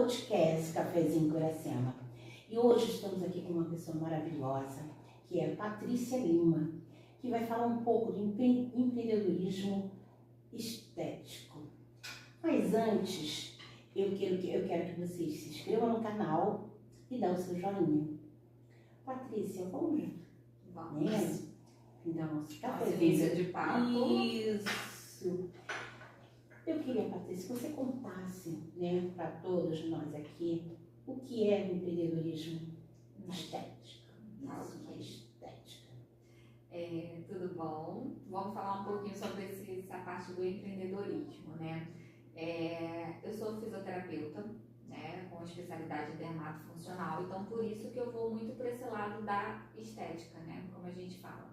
podcast Cafezinho com Iracema. E hoje estamos aqui com uma pessoa maravilhosa, que é Patrícia Lima, que vai falar um pouco do empreendedorismo estético. Mas antes, eu quero que vocês se inscrevam no canal e dão o seu joinha. Patrícia, vamos dar nosso cafezinho de papo. Isso. Eu queria, Patrícia, que você contasse, né, para todos nós aqui, o que é o empreendedorismo estético. Isso que é estética. Tudo bom? Vamos falar um pouquinho sobre essa parte do empreendedorismo, né? Eu sou fisioterapeuta, né, com especialidade em dermatofuncional, então por isso que eu vou muito para esse lado da estética, né, como a gente fala.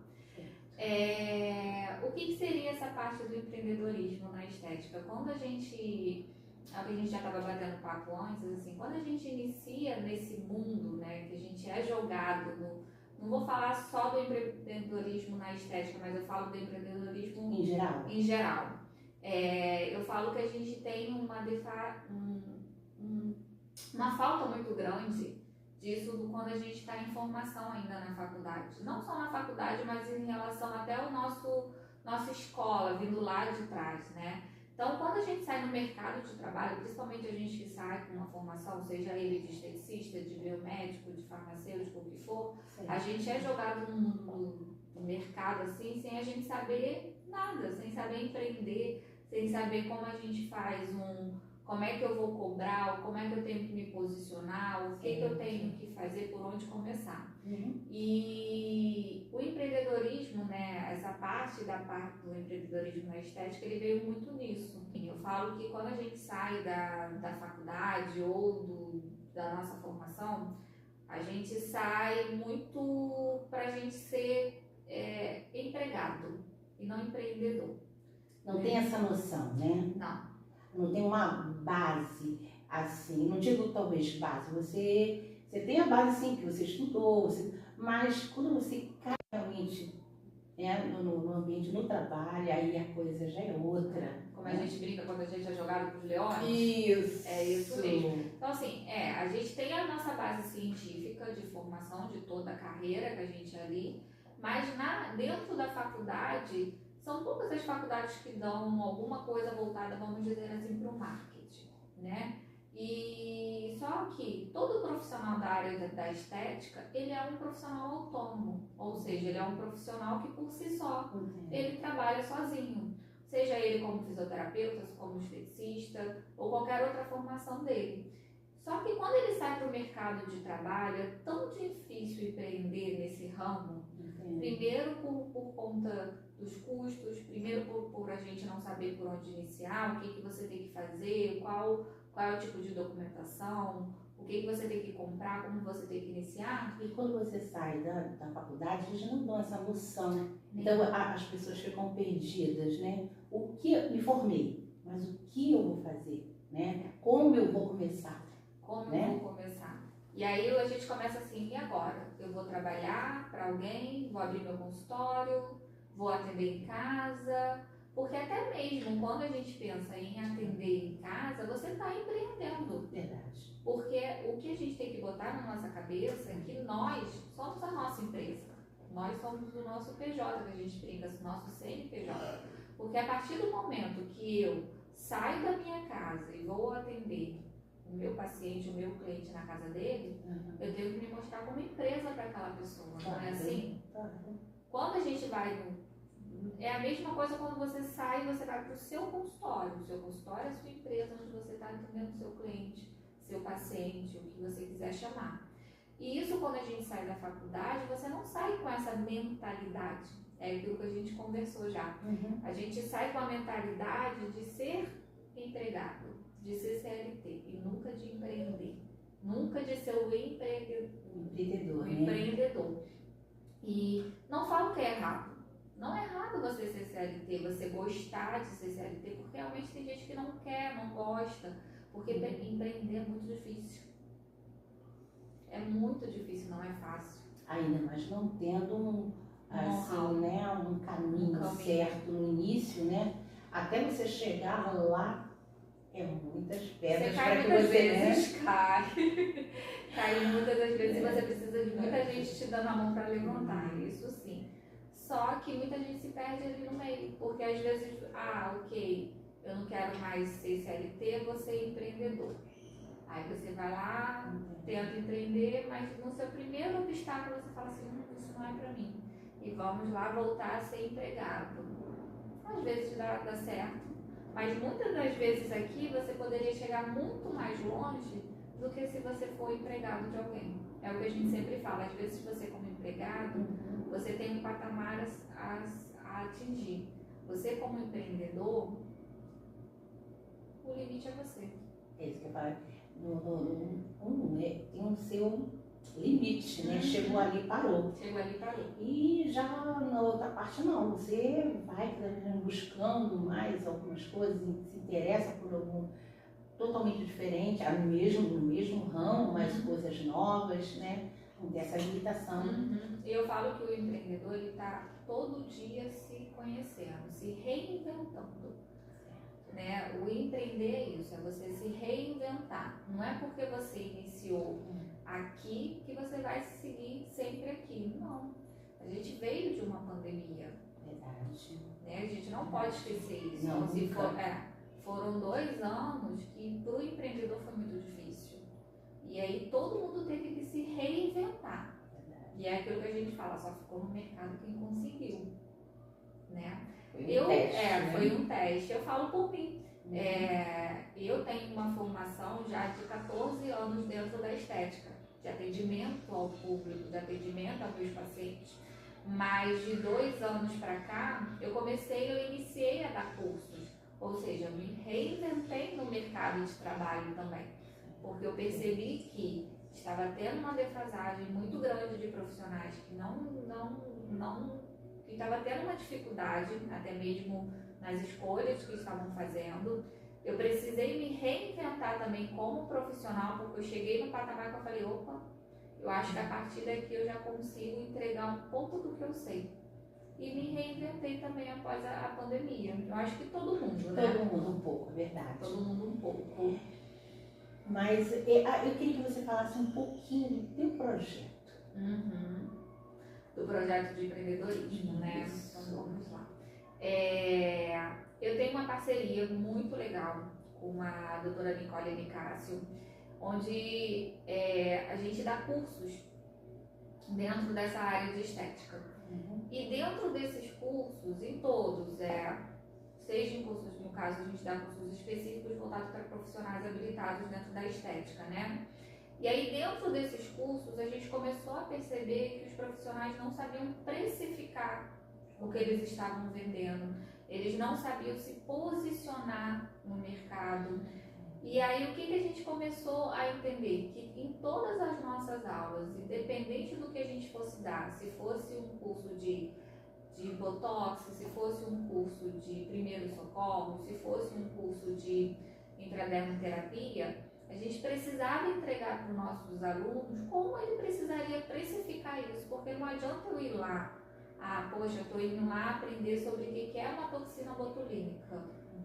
O que seria essa parte do empreendedorismo na estética? Quando a gente, é o que a gente já estava batendo papo antes, assim, quando a gente inicia nesse mundo, né, que a gente é jogado no, não vou falar só do empreendedorismo na estética, mas eu falo do empreendedorismo em geral. Eu falo que a gente tem uma falta muito grande disso quando a gente está em formação ainda na faculdade. Não só na faculdade, mas em relação até ao nossa escola, vindo lá de trás, né? Então, quando a gente sai no mercado de trabalho, principalmente a gente que sai com uma formação, seja ele de esteticista, de biomédico, de farmacêutico, o que for, a gente é jogado no mercado assim, sem a gente saber nada, sem saber empreender, sem saber como a gente faz como é que eu vou cobrar, como é que eu tenho que me posicionar, o que eu tenho que fazer, por onde começar. E o empreendedorismo, né, essa parte do empreendedorismo na estética, ele veio muito nisso. Eu falo que quando a gente sai da faculdade ou da nossa formação, a gente sai muito para a gente ser empregado e não empreendedor. Não tem essa noção, né? Não tem uma base, assim, não digo talvez base, você tem a base sim, que você estudou, mas quando você cai realmente no ambiente do trabalho, aí a coisa já é outra. Como a gente brinca quando a gente é jogado pros leões. Isso. É isso mesmo. Então assim, a gente tem a nossa base científica de formação de toda a carreira que a gente é ali, mas dentro da faculdade, são poucas as faculdades que dão alguma coisa voltada, vamos dizer assim, para o marketing, né? E só que todo profissional da área da estética, ele é um profissional autônomo, ou seja, ele é um profissional que por si só, ele trabalha sozinho, seja ele como fisioterapeuta, como esteticista ou qualquer outra formação dele. Só que quando ele sai para o mercado de trabalho, é tão difícil empreender nesse ramo, primeiro por conta dos custos, primeiro por a gente não saber por onde iniciar, o que você tem que fazer, qual é o tipo de documentação, o que você tem que comprar, como você tem que iniciar. E quando você sai da faculdade, eles não dão essa noção. Então as pessoas ficam perdidas, né? O que eu me formei, mas o que eu vou fazer, né? Como eu vou começar? Eu vou começar? E aí a gente começa assim, e agora? Eu vou trabalhar para alguém, vou abrir meu consultório, vou atender em casa, porque até mesmo quando a gente pensa em atender em casa, você está empreendendo. Verdade. Porque o que a gente tem que botar na nossa cabeça é que nós somos a nossa empresa. Nós somos o nosso PJ, que a gente brinca, o nosso CNPJ. Porque a partir do momento que eu saio da minha casa e vou atender o meu paciente, o meu cliente na casa dele, eu tenho que me mostrar como empresa para aquela pessoa, não é assim? Quando a gente vai é a mesma coisa quando você sai e você vai para o seu consultório. O seu consultório é a sua empresa, onde você está atendendo o seu cliente, seu paciente, o que você quiser chamar. E isso, quando a gente sai da faculdade, você não sai com essa mentalidade. É aquilo que a gente conversou já. A gente sai com a mentalidade de ser empregado, de ser CLT e nunca de empreender. Nunca de ser o empreendedor. E não falo que é errado. Não é errado você ser CLT, você gostar de ser CLT, porque realmente tem gente que não quer, não gosta, porque empreender é muito difícil. É muito difícil, não é fácil. Ainda mais não tendo um caminho certo no início, né? Até você chegar lá, É muitas Você pedras cai para que muitas você, né? vezes, cai muitas das vezes e você precisa de muita gente te dando a mão para levantar, isso sim. Só que muita gente se perde ali no meio, porque às vezes, ok, eu não quero mais ser CLT, vou ser empreendedor. Aí você vai lá, tenta empreender, mas no seu primeiro obstáculo você fala assim, isso não é para mim. E vamos lá voltar a ser empregado. Às vezes dá certo, mas muitas das vezes aqui você poderia chegar muito mais longe do que se você for empregado de alguém. É o que a gente sempre fala, às vezes você como empregado, você tem um patamar a atingir. Você como empreendedor, o limite é você. É isso que eu falo. Tem um seu limite, né? Chegou ali, parou. Chegou ali e parou. E já na outra parte não, você vai buscando mais algumas coisas, se interessa por algum totalmente diferente, no mesmo ramo, mas coisas novas, né? Não tem essa limitação. Eu falo que o empreendedor ele está todo dia se conhecendo, se reinventando. Né? O empreender é isso, é você se reinventar. Não é porque você iniciou aqui que você vai seguir sempre aqui. Não. A gente veio de uma pandemia. Verdade. Né? A gente não pode esquecer isso. Não, então, foram 2 anos que para o empreendedor foi muito difícil. E aí todo mundo teve que se reinventar. Verdade. E é aquilo que a gente fala, só ficou no mercado quem conseguiu. Né? Foi um teste. Eu falo por mim. Eu tenho uma formação já de 14 anos dentro da estética, de atendimento ao público, de atendimento aos meus pacientes. Mas de 2 anos para cá, eu iniciei a dar cursos. Ou seja, eu me reinventei no mercado de trabalho também. Porque eu percebi que estava tendo uma defasagem muito grande de profissionais que que estava tendo uma dificuldade, até mesmo nas escolhas que estavam fazendo. Eu precisei me reinventar também como profissional, porque eu cheguei no patamar que eu falei, opa, eu acho que a partir daqui eu já consigo entregar um pouco do que eu sei. E me reinventei também após a pandemia. Eu acho que todo mundo, né? Todo mundo um pouco, é verdade. Todo mundo um pouco. Mas eu queria que você falasse um pouquinho do teu projeto. Do projeto de empreendedorismo, né? Então vamos lá. Eu tenho uma parceria muito legal com a doutora Nicole Nicásio, onde a gente dá cursos dentro dessa área de estética. E dentro desses cursos, em todos, seja em cursos, no caso a gente dá cursos específicos voltados para profissionais habilitados dentro da estética, né? E aí dentro desses cursos a gente começou a perceber que os profissionais não sabiam precificar o que eles estavam vendendo, eles não sabiam se posicionar no mercado. E aí o que a gente começou a entender? Que em todas as nossas aulas, independente do que a gente fosse dar, se fosse um curso de botox, se fosse um curso de primeiro socorro, se fosse um curso de intradermoterapia, a gente precisava entregar para os nossos alunos como ele precisaria precificar isso, porque não adianta eu ir lá, poxa, eu estou indo lá aprender sobre o que é uma toxina botulínica.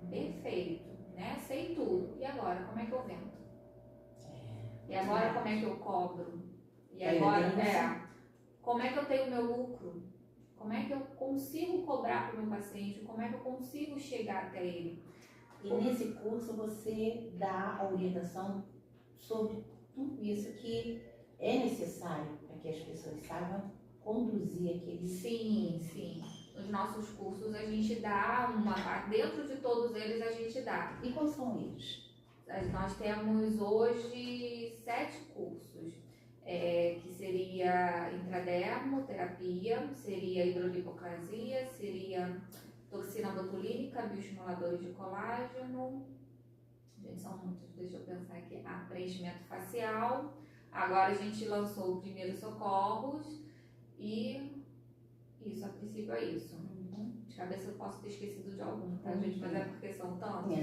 Perfeito, né? Sei tudo. E agora, como é que eu vendo? E agora, como é que eu cobro? E agora, como é que eu tenho meu lucro? Como é que eu consigo cobrar para o meu paciente? Como é que eu consigo chegar até ele? E nesse curso você dá a orientação sobre tudo isso que é necessário para que as pessoas saibam conduzir aquele... Sim. Nos nossos cursos a gente dá dentro de todos eles a gente dá. E quais são eles? Nós temos hoje 7 cursos, que seria intradermoterapia, seria hidrolipoplasia, seria toxina botulínica, bioestimuladores de colágeno, gente, são muitos, deixa eu pensar aqui, preenchimento facial, agora a gente lançou o primeiro socorros e isso, a princípio é isso. De cabeça eu posso ter esquecido de algum, tá, gente? Mas é porque são tantos.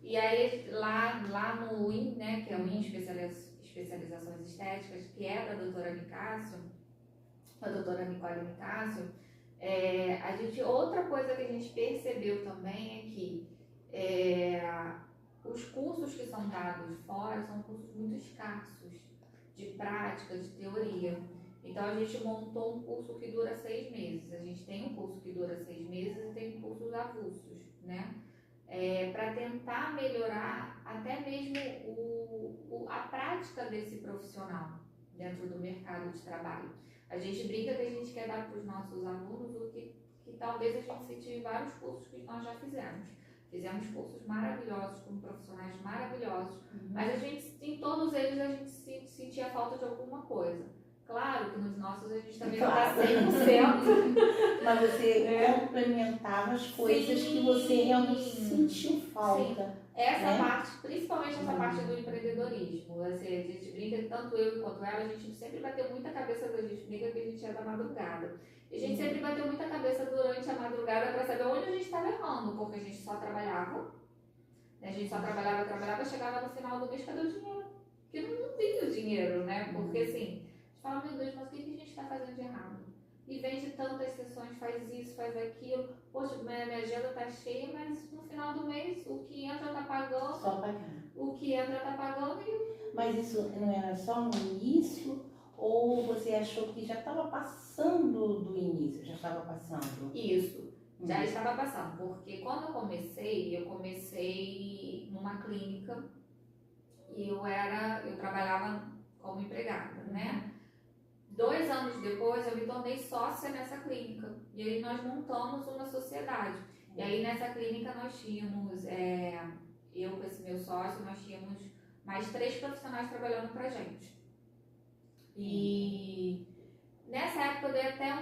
E aí lá no IN, né, que é o IN Especializações Estéticas, que é da doutora Nicásio, a doutora Nicole Nicásio, outra coisa que a gente percebeu também é que Os cursos que são dados fora são cursos muito escassos, de prática, de teoria. Então a gente montou um curso que dura 6 meses. A gente tem um curso que dura 6 meses e tem cursos avulsos, né? Para tentar melhorar até mesmo a prática desse profissional dentro do mercado de trabalho. A gente brinca que a gente quer dar para os nossos alunos o que talvez a gente sentiu em vários cursos que nós já fizemos. Fizemos cursos maravilhosos, com profissionais maravilhosos, mas em todos eles a gente sentia falta de alguma coisa. Claro que nos nossos a gente também não está 100%. Mas você complementava as coisas que você realmente sentiu falta. Sim. Essa parte, principalmente essa parte do empreendedorismo. Assim, a gente brinca que tanto eu quanto ela, a gente sempre bateu muita cabeça, a gente brinca que a gente é da madrugada. E a gente sempre bateu muita cabeça durante a madrugada para saber onde a gente estava errando, porque a gente só trabalhava. Né? A gente só trabalhava, chegava no final do mês, cadê o dinheiro? Porque não vinha o dinheiro, né? Porque assim, a gente fala, meu Deus, mas o que a gente está fazendo de errado? E vende tantas sessões, faz isso, faz aquilo. Poxa, minha agenda tá cheia, mas no final do mês o que entra tá pagando. Só pagar. O que entra tá pagando Mas isso não era só no início? Ou você achou que já estava passando do início? Já estava passando? Isso, já estava passando. Porque quando eu comecei numa clínica e eu trabalhava como empregada, né? 2 anos depois, eu me tornei sócia nessa clínica. E aí nós montamos uma sociedade. E aí nessa clínica nós tínhamos, eu com esse meu sócio, nós tínhamos mais 3 profissionais trabalhando pra gente. E nessa época eu dei até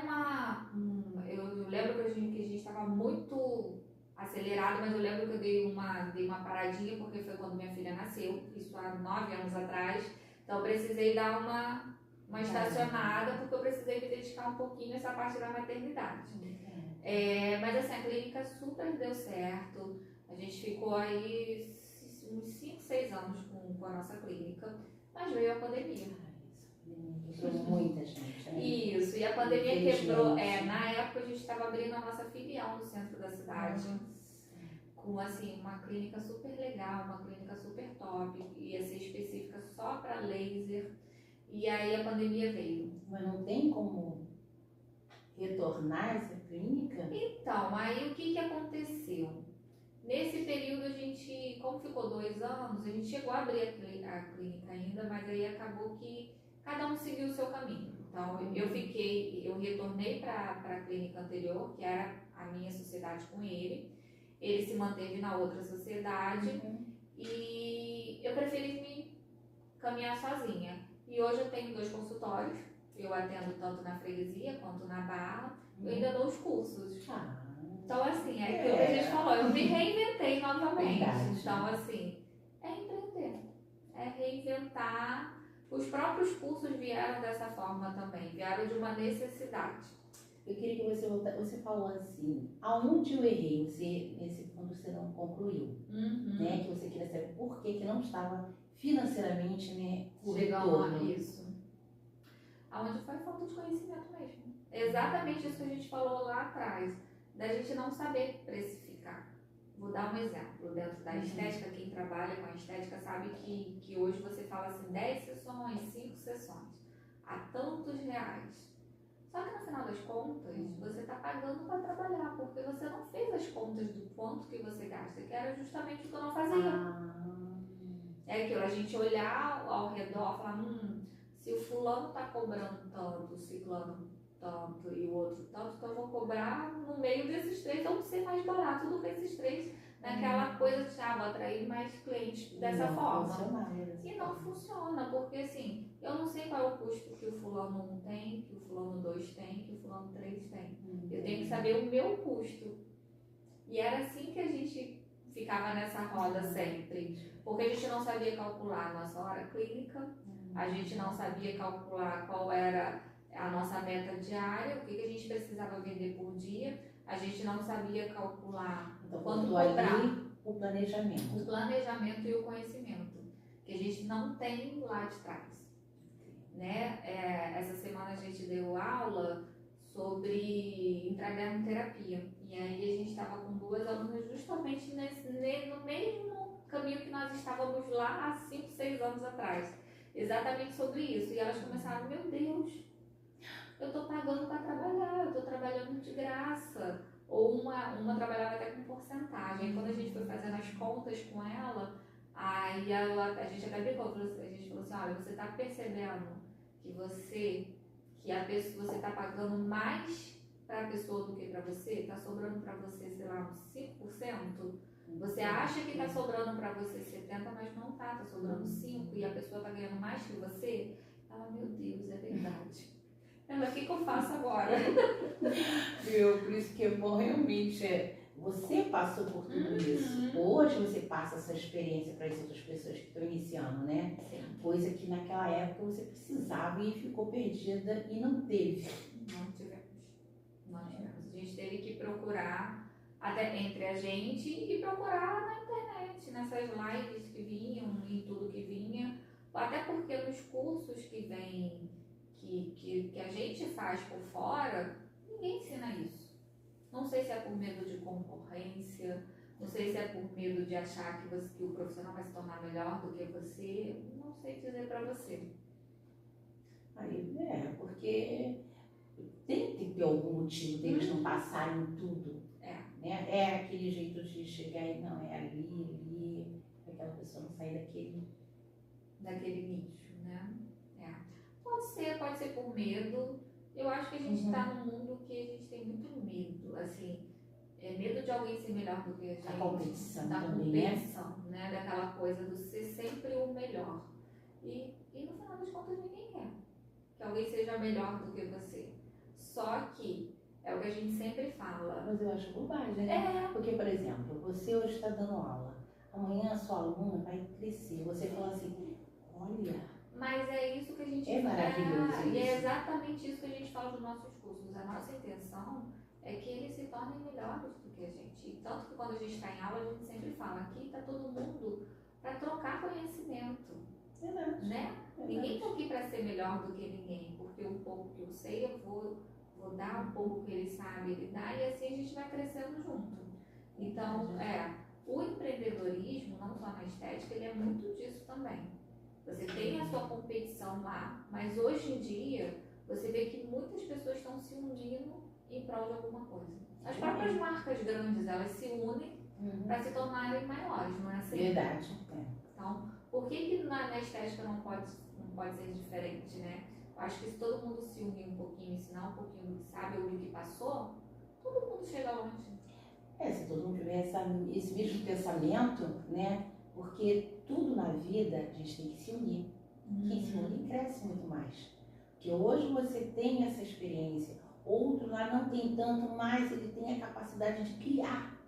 eu lembro que a gente estava muito acelerado, mas eu lembro que eu dei uma paradinha, porque foi quando minha filha nasceu, isso há 9 anos atrás. Então eu precisei dar uma estacionada, porque eu precisei me dedicar um pouquinho a essa parte da maternidade. Mas assim, a clínica super deu certo. A gente ficou aí uns 5, 6 anos com a nossa clínica, mas veio a pandemia. Quebrou muita gente, né? Isso, e a pandemia quebrou. Na época a gente estava abrindo a nossa filial no centro da cidade. Com assim, uma clínica super legal, uma clínica super top, ia ser específica só para laser. E aí a pandemia veio. Mas não tem como retornar essa clínica? Então, aí o que aconteceu? Nesse período a gente, como ficou 2 anos, a gente chegou a abrir a clínica ainda, mas aí acabou que cada um seguiu o seu caminho. Então eu retornei para a clínica anterior, que era a minha sociedade com ele. Ele se manteve na outra sociedade e eu preferi me caminhar sozinha. E hoje eu tenho 2 consultórios, eu atendo tanto na freguesia quanto na Barra, eu ainda dou os cursos. Então assim, é aquilo que a gente falou, eu me reinventei novamente. Verdade. Então assim, é empreender, é reinventar. Os próprios cursos vieram dessa forma também, vieram de uma necessidade. Eu queria que você falou assim, aonde eu errei, nesse ponto você não concluiu, né? Que você queria saber por que não estava financeiramente, né, o retorno. Isso. Aonde foi falta de conhecimento mesmo. Exatamente isso que a gente falou lá atrás, da gente não saber precificar. Vou dar um exemplo. Dentro da estética, quem trabalha com a estética sabe que hoje você fala assim, 10 sessões, 5 sessões, a tantos reais. Só que no final das contas, você está pagando para trabalhar, porque você não fez as contas do quanto que você gasta, que era justamente o que eu não fazia. É aquilo, a gente olhar ao redor e falar, se o fulano está cobrando tanto, o ciclano tanto e o outro tanto, então eu vou cobrar no meio desses 3, ou ser mais barato do que esses 3, naquela coisa de, vou atrair mais clientes dessa forma. E não funciona, porque assim, eu não sei qual é o custo que o fulano 1 tem, que o fulano 2 tem, que o fulano 3 tem. Eu tenho que saber o meu custo. E era assim que a gente ficava nessa roda sempre. Porque a gente não sabia calcular a nossa hora clínica, a gente não sabia calcular qual era a nossa meta diária, o que a gente precisava vender por dia, a gente não sabia calcular quanto cobrar. O planejamento. O planejamento e o conhecimento, que a gente não tem lá de trás. Né? Essa semana a gente deu aula sobre entregar em terapia. E aí a gente estava com 2 alunas justamente no mesmo caminho que nós estávamos lá há 5, 6 anos atrás. Exatamente sobre isso. E elas começaram, meu Deus, eu estou pagando para trabalhar, eu estou trabalhando de graça. Ou uma trabalhava até com porcentagem. Aí quando a gente foi fazendo as contas com ela, aí a gente até brincou, a gente falou assim, olha, você está percebendo que a pessoa, você está pagando mais para a pessoa do que para você? Está sobrando para você, sei lá, uns 5%? Você acha que está sobrando para você 70%, mas não está sobrando 5% e a pessoa está ganhando mais que você? Ela, meu Deus, é verdade. Ela, o que eu faço agora? Por isso que é bom realmente, você passou por tudo isso. Hoje você passa essa experiência para as outras pessoas que estão iniciando, né? Sim. Coisa que naquela época você precisava e ficou perdida e não teve. Não tivemos. A gente teve que procurar até entre a gente e procurar na internet, nessas lives que vinham e tudo que vinha. Até porque nos cursos que vem, que a gente faz por fora, ninguém ensina isso. Não sei se é por medo de concorrência, não sei se é por medo de achar que o profissional vai se tornar melhor do que você, não sei dizer para você. Aí, porque tem que ter algum motivo deles não passarem tudo. Né? É aquele jeito de chegar e não, é ali, aquela pessoa não sair daquele nicho, né? Pode ser por medo. Eu acho que a gente está num mundo que a gente tem muito medo, assim, medo de alguém ser melhor do que a gente. A competição da também, competição, né? Daquela coisa do ser sempre o melhor. E no final das contas ninguém quer que alguém seja melhor do que você. Só que é o que a gente sempre fala. Mas eu acho bobagem, né? Porque, por exemplo, você hoje está dando aula, amanhã a sua aluna vai crescer, você fala assim, olha... Mas é isso que a gente É maravilhoso e é isso. exatamente isso que a gente fala dos nossos cursos. A nossa intenção é que eles se tornem melhores do que a gente. E tanto que quando a gente está em aula, a gente sempre fala, aqui está todo mundo para trocar conhecimento. Verdade. Né? Ninguém está aqui para ser melhor do que ninguém, porque um pouco que eu sei, eu vou dar um pouco que ele sabe, ele dá, e assim a gente vai crescendo junto. Então, o empreendedorismo, não só na estética, ele é muito disso também. Você tem a sua competição lá, mas hoje em dia você vê que muitas pessoas estão se unindo em prol de alguma coisa. As próprias marcas grandes, elas se unem para se tornarem maiores, não é assim? Verdade. Então, por que na estética não pode ser diferente, né? Eu acho que se todo mundo se unir um pouquinho, ensinar um pouquinho do que sabe ou do que passou, todo mundo chega longe. Se todo mundo tiver esse mesmo pensamento, né? Porque tudo na vida a gente tem que se unir. Quem se une cresce muito mais. Porque hoje você tem essa experiência, outro lá não tem tanto, mas ele tem a capacidade de criar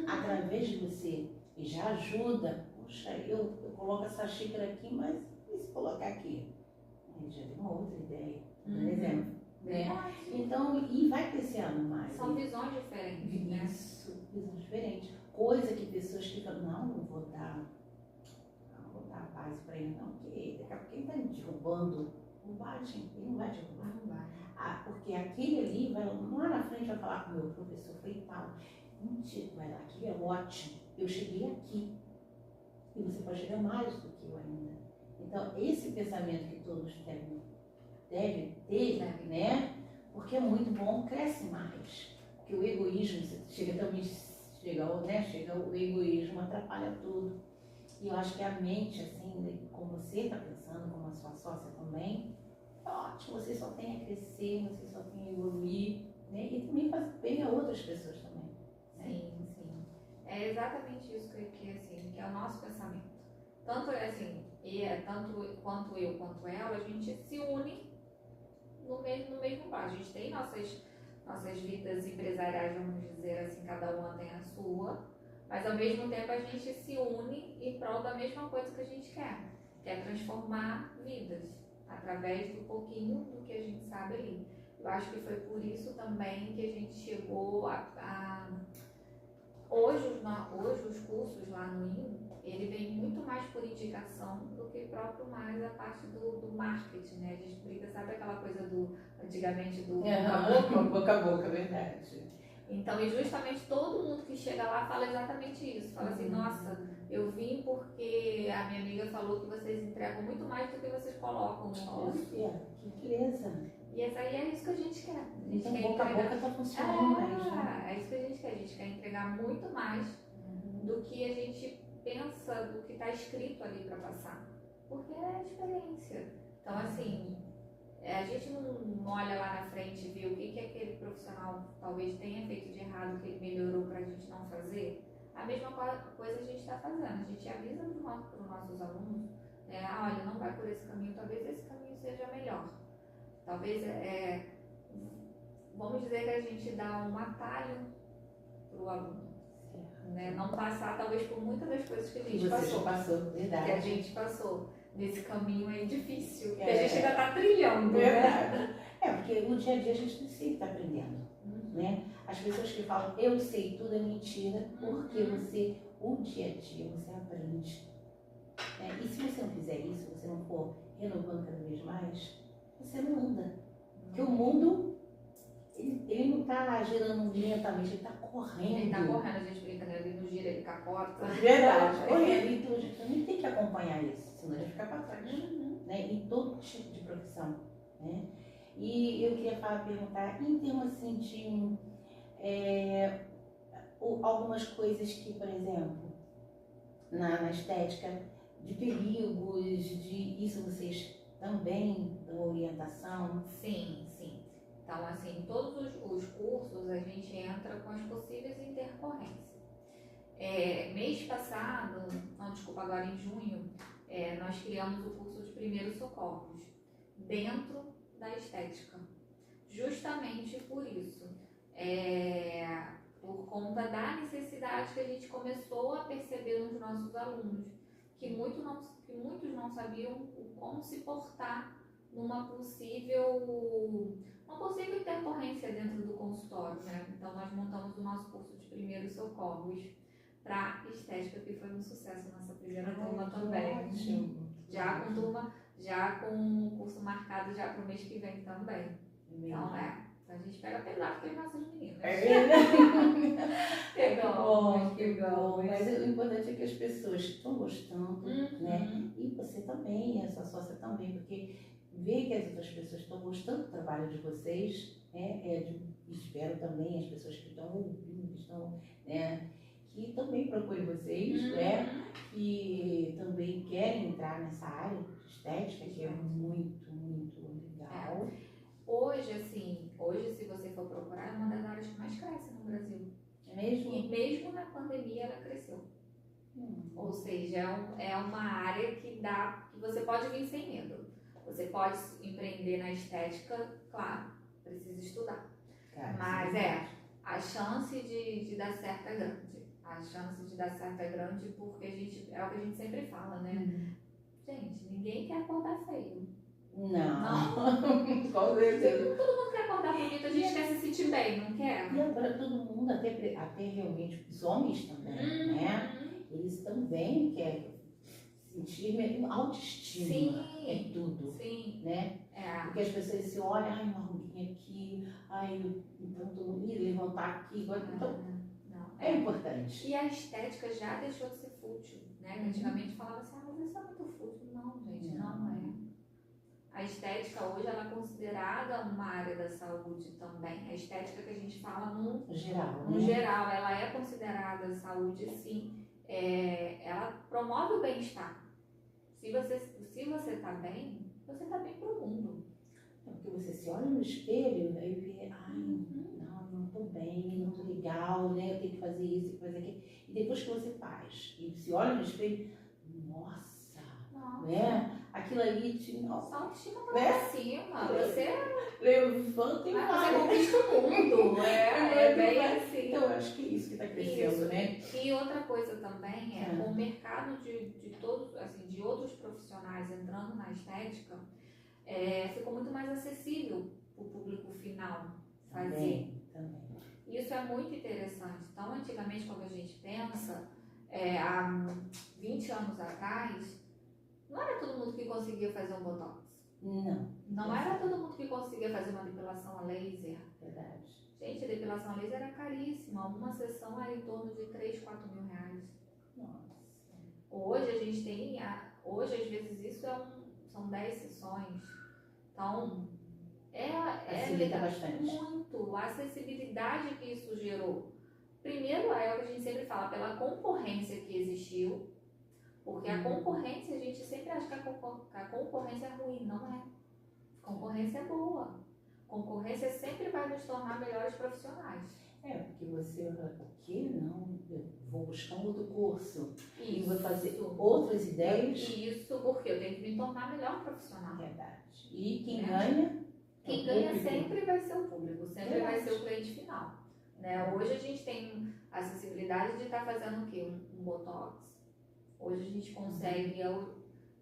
através de você. E já ajuda. Poxa, eu coloco essa xícara aqui, mas e se colocar aqui? Ele já tem uma outra ideia, por exemplo. Né? Então, e vai crescendo mais. São visões diferentes, né? Isso, visões diferentes. Coisa que pessoas ficam, não vou dar a base para ele, não, porque daqui a pouco ele está me derrubando. Bobagem, ele não vai derrubar. Não vai. Porque aquele ali, lá na frente vai falar com o meu professor, foi tal. Mentira, vai lá, aqui é ótimo. Eu cheguei aqui. E você pode chegar mais do que eu ainda. Então, esse pensamento que todos devem ter, né? Porque é muito bom, cresce mais. Porque o egoísmo, chega o egoísmo, atrapalha tudo. E eu acho que a mente, assim, como você está pensando, como a sua sócia também, é ótimo, você só tem a crescer, você só tem a evoluir, né? E também fazer bem a outras pessoas também. Né? Sim. É exatamente isso que é o nosso pensamento. Tanto tanto quanto eu quanto ela, a gente se une no mesmo bar. A gente tem nossas vidas empresariais, vamos dizer assim, cada uma tem a sua, mas ao mesmo tempo a gente se une em prol da mesma coisa que a gente quer, que é transformar vidas através do pouquinho do que a gente sabe ali. Eu acho que foi por isso também que a gente chegou hoje os cursos lá no IN, ele vem muito mais por indicação do que próprio mais a parte do marketing, né? A gente brinca, sabe aquela coisa antigamente do boca a boca, verdade. Então, e justamente todo mundo que chega lá fala exatamente isso. Fala assim, nossa, eu vim porque a minha amiga falou que vocês entregam muito mais do que vocês colocam no nosso. Olha, que beleza. E essa aí é isso que a gente quer. A gente Então, quer boca a boca está funcionando mais, né? É isso que a gente quer. A gente quer entregar muito mais do que a gente pensa, do que está escrito ali para passar. Porque é a experiência. Então, assim, a gente não olha lá na frente e vê o que aquele profissional talvez tenha feito de errado, que ele melhorou para a gente não fazer. A mesma coisa a gente está fazendo. A gente avisa para os nossos alunos, olha, não vai por esse caminho, talvez esse caminho seja melhor. Talvez, vamos dizer que a gente dá um atalho para o aluno. Né? Não passar, talvez, por muitas das coisas que a gente passou, verdade. Que a gente passou nesse caminho aí difícil, que a gente ainda está trilhando. Verdade. Né? Porque no dia a dia a gente sempre está aprendendo. Né? As pessoas que falam, eu sei tudo, é mentira, porque o dia a dia, você aprende. Né? E se você não fizer isso, você não for renovando cada vez mais, você não anda. Porque o mundo, ele não está girando lentamente, ele está correndo. Ele está correndo, a gente brinca, né? Ele não gira, ele capota. Verdade, correndo. Então a gente também tem que acompanhar isso, senão a gente fica para trás. Né? Em todo tipo de profissão. Né? E eu queria perguntar, em termos assim de algumas coisas que, por exemplo, na estética, de perigos, de isso vocês também dão orientação? Sim. Então, assim, em todos os cursos a gente entra com as possíveis intercorrências. Mês passado, agora em junho, nós criamos o curso de primeiros socorros dentro da estética, justamente por isso, por conta da necessidade que a gente começou a perceber nos nossos alunos, que muitos não sabiam como se portar numa possível intercorrência dentro do consultório, né? Então nós montamos o nosso curso de primeiros socorros para estética, que foi um sucesso nessa primeira turma também. Ótimo. Já com o curso marcado já para o mês que vem também. Então, a gente pega pesado com as nossas meninas. Pegou. Mas o importante é que as pessoas estão gostando, né? E você também, essa sócia também, porque ver que as outras pessoas estão gostando do trabalho de vocês, espero também as pessoas que estão ouvindo, que também procurem vocês, que também querem entrar nessa área de estética, que é muito, muito legal. Hoje, se você for procurar, é uma das áreas que mais cresce no Brasil. É mesmo? E mesmo na pandemia ela cresceu. Ou seja, é uma área que você pode vir sem medo. Você pode empreender na estética, claro, precisa estudar. Mas a chance de dar certo é grande. A chance de dar certo é grande porque é o que a gente sempre fala, né? Gente, ninguém quer acordar feio. Não. Com certeza. Todo mundo quer acordar bonito, a gente quer se sentir bem, não quer? E agora todo mundo, até realmente, os homens também, né? Eles também querem sentir autoestima. Sim. É tudo. Sim. Né? Porque as pessoas se olham, ai, uma ruguinha aqui, então todo mundo levantar aqui. Então, é importante. E a estética já deixou de ser fútil, né? Antigamente falava assim, mas isso é muito fútil. Não, gente, não é. A estética hoje ela é considerada uma área da saúde também. A estética que a gente fala no geral, ela é considerada saúde, sim. Ela promove o bem-estar. Se você está bem, você está bem para o mundo. Porque você se olha no espelho e vê, não estou bem, não estou legal, né? Eu tenho que fazer isso, fazer aquilo. E depois que você faz e se olha no espelho, nossa. Né? Aquilo ali te... Nossa, autoestima pra cima. Você levanta e vai. Você conquista o mundo. É bem assim. Então, eu acho que é isso que está crescendo, né? E outra coisa também o mercado de todos, assim, de outros profissionais entrando na estética ficou muito mais acessível para o público final fazer. Também. Isso é muito interessante. Então, antigamente, quando a gente pensa, há 20 anos atrás, não era todo mundo que conseguia fazer um botox. Não. Não era todo mundo que conseguia fazer uma depilação a laser. Verdade. Gente, a depilação a laser era caríssima. Uma sessão era em torno de 3, 4 mil reais. Nossa. Hoje a gente tem, hoje às vezes isso são 10 sessões. Então, Facilita bastante. muito a acessibilidade que isso gerou. Primeiro, é o que a gente sempre fala, pela concorrência que existiu, porque a concorrência, a gente sempre acha que a concorrência é ruim, não é. Concorrência é boa. Concorrência sempre vai nos tornar melhores profissionais. Porque você, o quê? Não, eu vou buscar um outro curso. E Isso. vou fazer outras ideias. Isso, porque eu tenho que me tornar melhor profissional. Verdade. E quem ganha? Quem ganha sempre vai ser o público, sempre vai ser o cliente final. Né? Hoje a gente tem a acessibilidade de estar fazendo o quê? Um botox. Hoje a gente consegue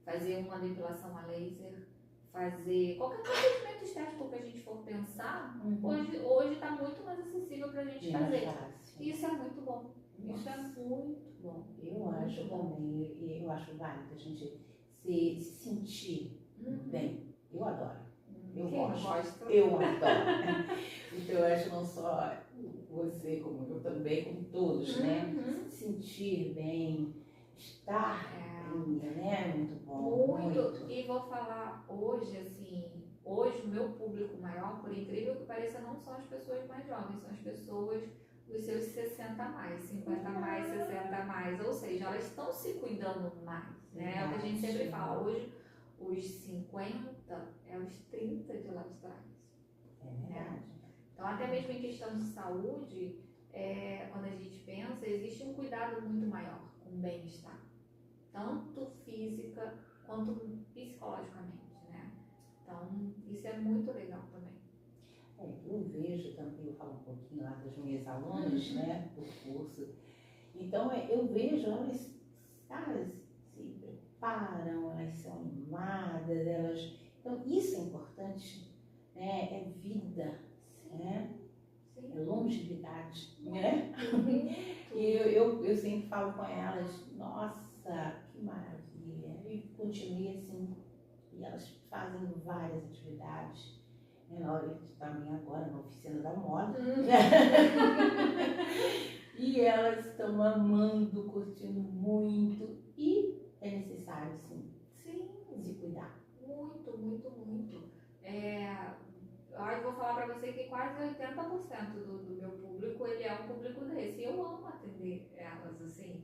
fazer uma depilação a laser, fazer qualquer procedimento estético que a gente for pensar, hoje está muito mais acessível para a gente fazer. Isso é muito bom. Isso é muito bom. Eu acho também, eu acho válido a gente se sentir bem. Eu adoro. Eu gosto. Eu adoro. Então eu acho não só você, como eu também, como todos, né? Se sentir bem, estar bem, né? Muito bom. Muito. E vou falar hoje, assim, hoje o meu público maior, por incrível que pareça, não são as pessoas mais jovens, são as pessoas dos seus 60 a mais, 50 a mais, 60 a mais. Ou seja, elas estão se cuidando mais, né? É o que a gente sempre fala. Hoje, os 50 é os 30 de lá de trás. É verdade. Então, até mesmo em questão de saúde, quando a gente pensa, existe um cuidado muito maior com o bem-estar. Tanto física quanto psicologicamente, né? Então, isso é muito legal também. Eu vejo também, eu falo um pouquinho lá das minhas alunas, né, do curso. Então, eu vejo elas se preparam, elas são animadas, Então, isso é importante, né? É vida, né? Sim. É longevidade, né? E eu sempre falo com elas, nossa, que maravilha. E continue assim. E elas fazem várias atividades. Olha, também agora na oficina da moda. E elas estão amando, curtindo muito. E é necessário, sim, se cuidar. Muito, muito, muito. Eu vou falar pra você que quase 80% do meu público, ele é um público desse. E eu amo atender elas, assim.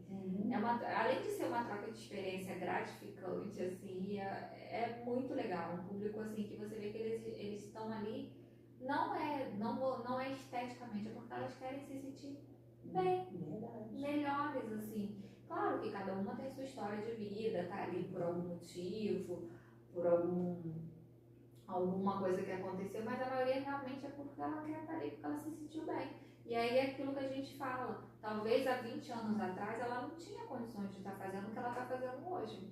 Além de ser uma troca de experiência gratificante, assim, é muito legal. Um público, assim, que você vê que eles estão ali, não é esteticamente, é porque elas querem se sentir bem, melhores, assim. Claro que cada uma tem sua história de vida, tá ali por algum motivo, por alguma coisa que aconteceu, mas a maioria realmente é porque ela quer estar ali, porque ela se sentiu bem. E aí é aquilo que a gente fala, talvez há 20 anos atrás ela não tinha condições de estar fazendo o que ela está fazendo hoje.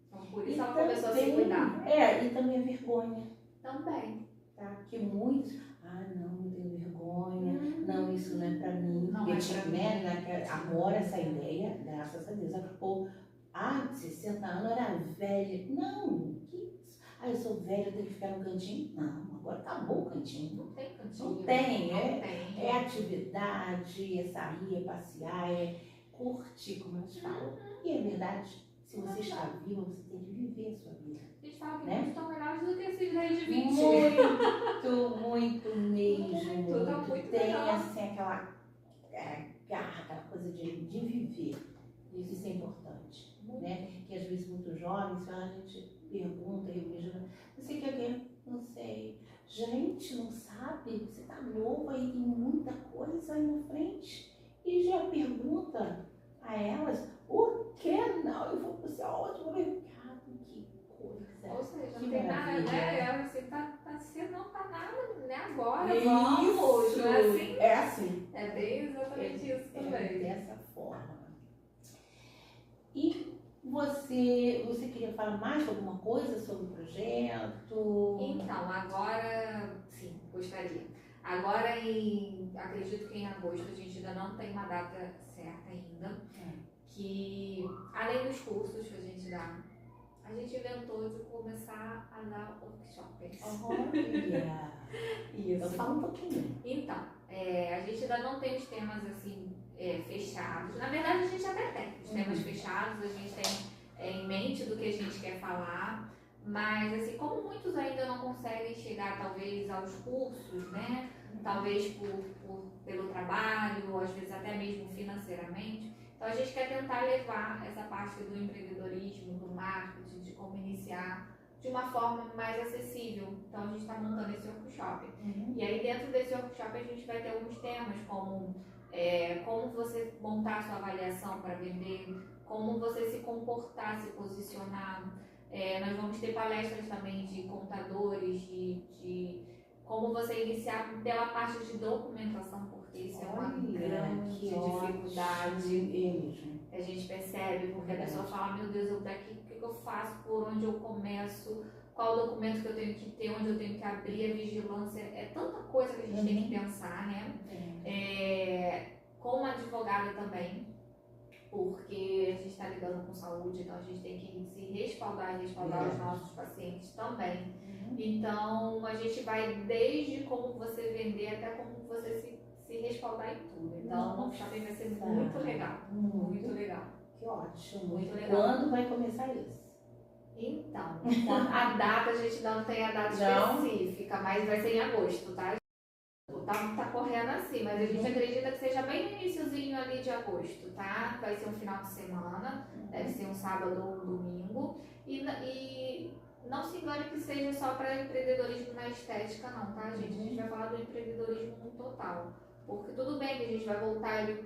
Então por isso ela começou a se cuidar. E também a vergonha. Também. Tá? Que muitos, não tenho vergonha, não, isso não é pra mim. Agora essa ideia, graças a Deus, acabou. 60 anos era velha. Não, que isso? Eu sou velha, eu tenho que ficar no cantinho. Não, agora acabou o cantinho. Não tem cantinho. Não tem, é atividade, é sair, é passear, é curtir, como eles falam. E é verdade, se você está viva, você tem que viver a sua vida. A gente fala que muitos estão melhores do que esses 10 de 20. Muito mesmo. Tá muito tem legal. assim aquela garra, aquela coisa de viver. Isso é importante. Né? Que às vezes muito jovens, a gente pergunta, eu mesmo, você quer ver? Não sei. Gente, não sabe? Você tá novo aí, tem muita coisa aí na frente. E já pergunta a elas, o que não? Eu vou pro seu ótimo mercado, que coisa. Ou seja, que não tem nada, maravilha. né? Você você não tá nada, né? Agora, Isso. vamos, não é assim? É assim. É bem exatamente isso também. Dessa forma. E você queria falar mais alguma coisa sobre o projeto? Então, agora, sim, gostaria. Agora, acredito que em agosto, a gente ainda não tem uma data certa ainda, que além dos cursos que a gente dá, a gente inventou de começar a dar workshops. Olha! Isso. Eu falo um pouquinho. Então, a gente ainda não tem os temas assim fechados. Na verdade, a gente até tem os temas fechados, a gente tem em mente do que a gente quer falar, mas assim, como muitos ainda não conseguem chegar talvez aos cursos, né? Talvez pelo trabalho, ou às vezes até mesmo financeiramente. Então a gente quer tentar levar essa parte do empreendedorismo, do marketing, de como iniciar de uma forma mais acessível. Então a gente está montando esse workshop. E aí dentro desse workshop a gente vai ter alguns temas como como você montar a sua avaliação para vender, como você se comportar, se posicionar. Nós vamos ter palestras também de contadores, de como você iniciar pela parte de documentação, porque isso é uma grande dificuldade. A gente percebe, porque a pessoa fala, meu Deus, daqui o que eu faço, por onde eu começo, qual documento que eu tenho que ter, onde eu tenho que abrir a vigilância, é tanta coisa que a gente tem que pensar, né? Como advogada também, porque a gente está lidando com saúde, então a gente tem que se respaldar e respaldar os nossos pacientes também. Então a gente vai desde como você vender até como você se respaldar em tudo. Então o workshop vai ser muito legal. Muito legal. Que ótimo. Muito legal. Quando vai começar isso? Então, a data a gente não tem a data específica, mas vai ser em agosto, tá? Tá correndo assim, mas a gente acredita que seja bem no iniciozinho ali de agosto, tá? Vai ser um final de semana, deve ser um sábado ou um domingo. E não se engane que seja só para empreendedorismo na estética, não, tá, gente? A gente vai falar do empreendedorismo no total. Porque tudo bem que a gente vai voltar ele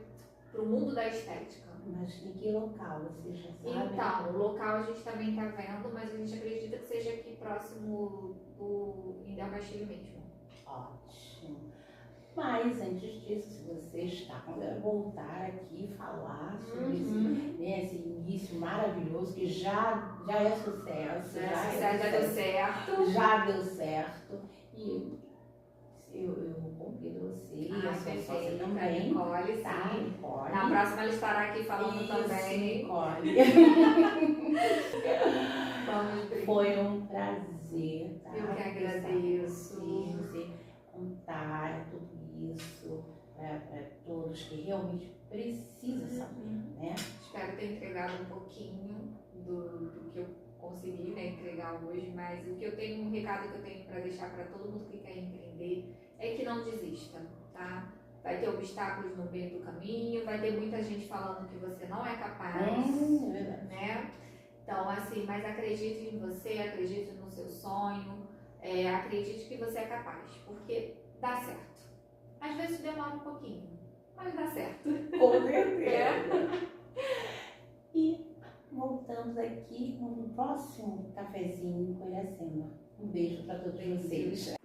pro mundo da estética. Mas em que local, você já sabe? Então, o local a gente também tá vendo, mas a gente acredita que seja aqui próximo do Indel Castilho mesmo. Ótimo. Mas antes disso, se você está, quando eu voltar aqui e falar sobre esse início maravilhoso, que já é sucesso. Já deu certo. Já deu certo. E eu convido você e a sua sócia também. Nicole, tá? sim. Nicole. Na próxima ela estará aqui falando Isso, também. Nicole. Vamos Foi um prazer, tá? Eu que agradeço. Você contar tudo isso para todos que realmente precisam saber, né? Espero ter entregado um pouquinho do que eu consegui, né, entregar hoje, mas um recado que eu tenho para deixar para todo mundo que quer empreender é que não desista, tá? Vai ter obstáculos no meio do caminho, vai ter muita gente falando que você não é capaz, né? Então, assim, mas acredite em você, acredite no seu sonho, acredite que você é capaz, porque dá certo. Às vezes demora um pouquinho, mas dá certo. Com certeza. E voltamos aqui no próximo cafezinho com Iracema. Um beijo para todos vocês.